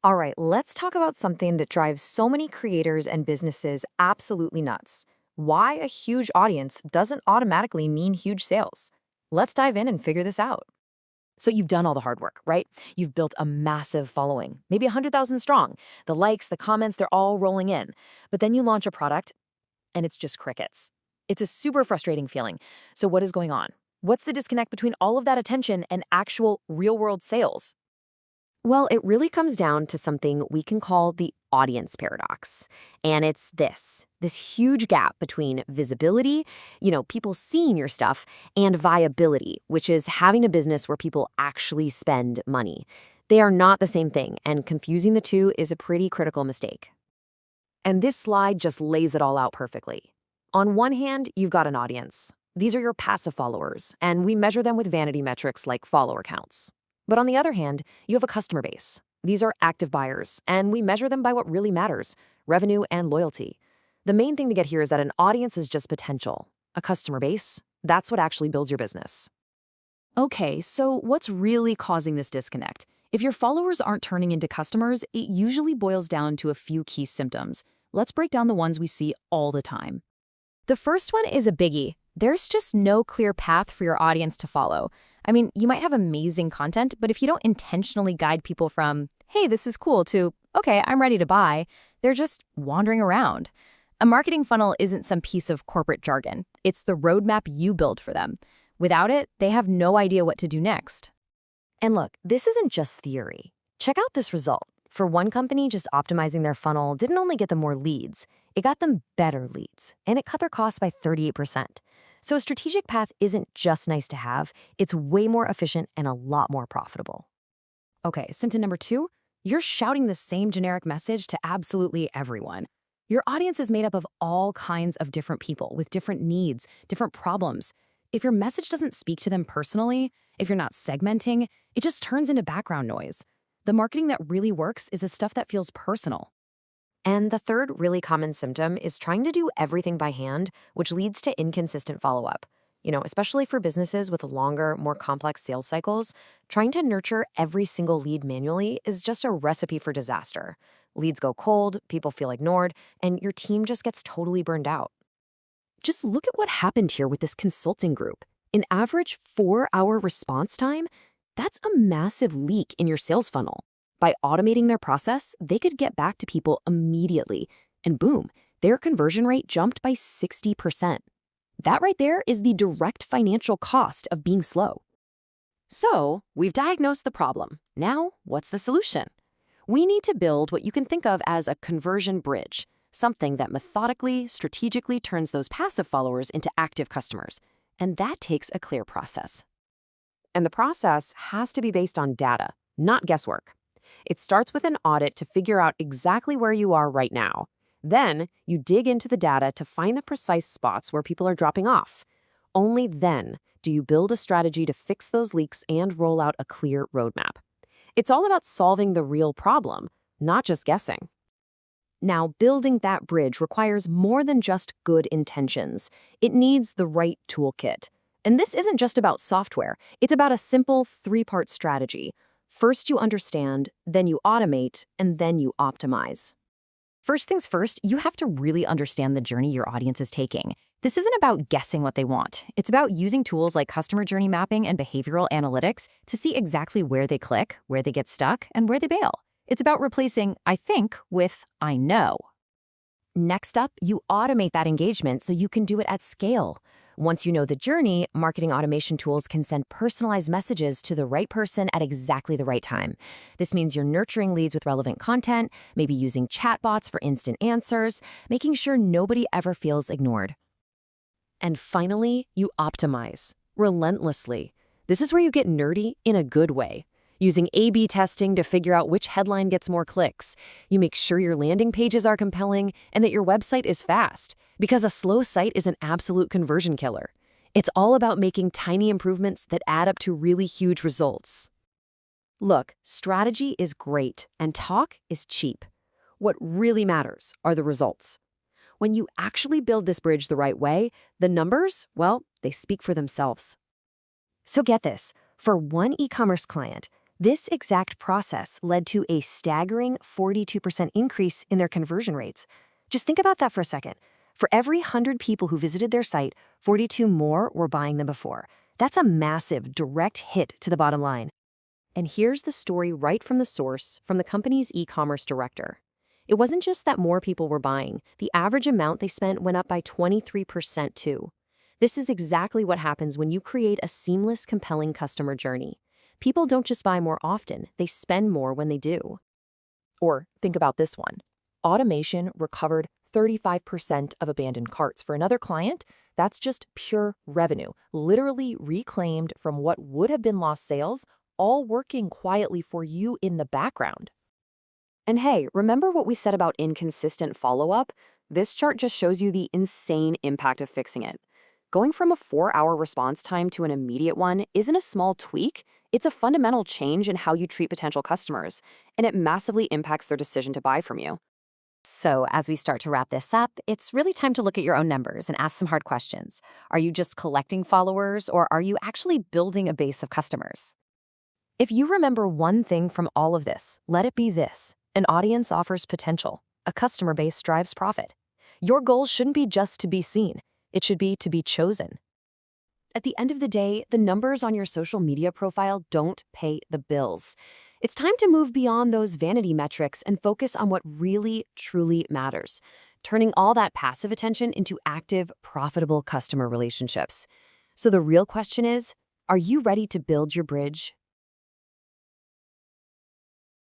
All right, let's talk about something that drives so many creators and businesses absolutely nuts. Why a huge audience doesn't automatically mean huge sales. Let's dive in and figure this out. So you've done all the hard work, right? You've built a massive following, maybe 100,000 strong. The likes, the comments, they're all rolling in. But then you launch a product and it's just crickets. It's a super frustrating feeling. So what is going on? What's the disconnect between all of that attention and actual real-world sales? Well, it really comes down to something we can call the audience paradox. And it's this huge gap between visibility, people seeing your stuff, and viability, which is having a business where people actually spend money. They are not the same thing, and confusing the two is a pretty critical mistake. And this slide just lays it all out perfectly. On one hand, you've got an audience. These are your passive followers, and we measure them with vanity metrics like follower counts. But on the other hand, you have a customer base. These are active buyers, and we measure them by what really matters, revenue and loyalty. The main thing to get here is that an audience is just potential. A customer base, that's what actually builds your business. Okay, so what's really causing this disconnect? If your followers aren't turning into customers, it usually boils down to a few key symptoms. Let's break down the ones we see all the time. The first one is a biggie. There's just no clear path for your audience to follow. I mean, you might have amazing content, but if you don't intentionally guide people from, hey, this is cool, to, okay, I'm ready to buy, they're just wandering around. A marketing funnel isn't some piece of corporate jargon. It's the roadmap you build for them. Without it, they have no idea what to do next. And look, this isn't just theory. Check out this result. For one company, just optimizing their funnel didn't only get them more leads, it got them better leads, and it cut their costs by 38%. So a strategic path isn't just nice to have, it's way more efficient and a lot more profitable. Okay, symptom number 2, you're shouting the same generic message to absolutely everyone. Your audience is made up of all kinds of different people with different needs, different problems. If your message doesn't speak to them personally, if you're not segmenting, it just turns into background noise. The marketing that really works is the stuff that feels personal. And the third really common symptom is trying to do everything by hand, which leads to inconsistent follow-up. Especially for businesses with longer, more complex sales cycles, trying to nurture every single lead manually is just a recipe for disaster. Leads go cold, people feel ignored, and your team just gets totally burned out. Just look at what happened here with this consulting group. An average 4-hour response time? That's a massive leak in your sales funnel. By automating their process, they could get back to people immediately, and boom, their conversion rate jumped by 60%. That right there is the direct financial cost of being slow. So, we've diagnosed the problem. Now, what's the solution? We need to build what you can think of as a conversion bridge, something that methodically, strategically turns those passive followers into active customers. And that takes a clear process. And the process has to be based on data, not guesswork. It starts with an audit to figure out exactly where you are right now. Then, you dig into the data to find the precise spots where people are dropping off. Only then do you build a strategy to fix those leaks and roll out a clear roadmap. It's all about solving the real problem, not just guessing. Now, building that bridge requires more than just good intentions. It needs the right toolkit. And this isn't just about software. It's about a simple 3-part strategy. First, you understand, then you automate, and then you optimize. First things first, you have to really understand the journey your audience is taking. This isn't about guessing what they want. It's about using tools like customer journey mapping and behavioral analytics to see exactly where they click, where they get stuck, and where they bail. It's about replacing "I think" with "I know." Next up, you automate that engagement so you can do it at scale. Once you know the journey, marketing automation tools can send personalized messages to the right person at exactly the right time. This means you're nurturing leads with relevant content, maybe using chatbots for instant answers, making sure nobody ever feels ignored. And finally, you optimize, relentlessly. This is where you get nerdy in a good way. Using A/B testing to figure out which headline gets more clicks. You make sure your landing pages are compelling and that your website is fast, because a slow site is an absolute conversion killer. It's all about making tiny improvements that add up to really huge results. Look, strategy is great and talk is cheap. What really matters are the results. When you actually build this bridge the right way, the numbers, well, they speak for themselves. So get this, for one e-commerce client, This exact process led to a staggering 42% increase in their conversion rates. Just think about that for a second. For every 100 people who visited their site, 42 more were buying than before. That's a massive direct hit to the bottom line. And here's the story right from the source, from the company's e-commerce director. It wasn't just that more people were buying. The average amount they spent went up by 23% too. This is exactly what happens when you create a seamless, compelling customer journey. People don't just buy more often, they spend more when they do. Or think about this one. Automation recovered 35% of abandoned carts. For another client, that's just pure revenue, literally reclaimed from what would have been lost sales, all working quietly for you in the background. And hey, remember what we said about inconsistent follow-up? This chart just shows you the insane impact of fixing it. Going from a 4-hour response time to an immediate one isn't a small tweak, it's a fundamental change in how you treat potential customers, and it massively impacts their decision to buy from you. So, as we start to wrap this up, it's really time to look at your own numbers and ask some hard questions. Are you just collecting followers, or are you actually building a base of customers? If you remember one thing from all of this, let it be this: an audience offers potential, a customer base drives profit. Your goal shouldn't be just to be seen, it should be to be chosen. At the end of the day, the numbers on your social media profile don't pay the bills. It's time to move beyond those vanity metrics and focus on what really, truly matters, turning all that passive attention into active, profitable customer relationships. So the real question is, are you ready to build your bridge,